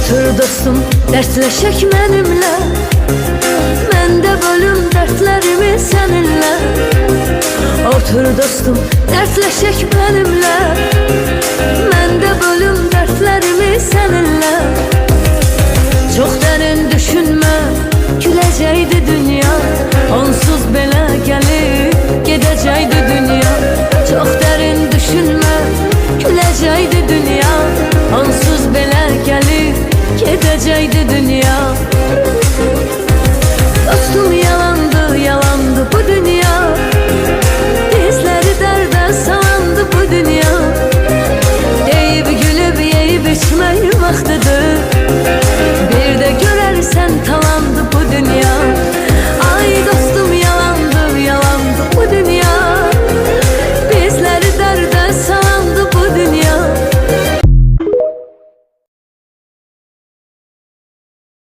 Otur dostum, dərsləşək mənimlə. Mən də bölüm dərdlərimi səninlə. Otur dostum, dərsləşək mənimlə. Mən də bölüm dərdlərimi səninlə. Çox dərin düşünmə, güləcəkdi dünya. Onsuz belə gəlib gedəcəkdi dünya. Çox dərin düşünmə, güləcəkdi dünya. Onsuz belə gəlib gedəcəkdi dünya.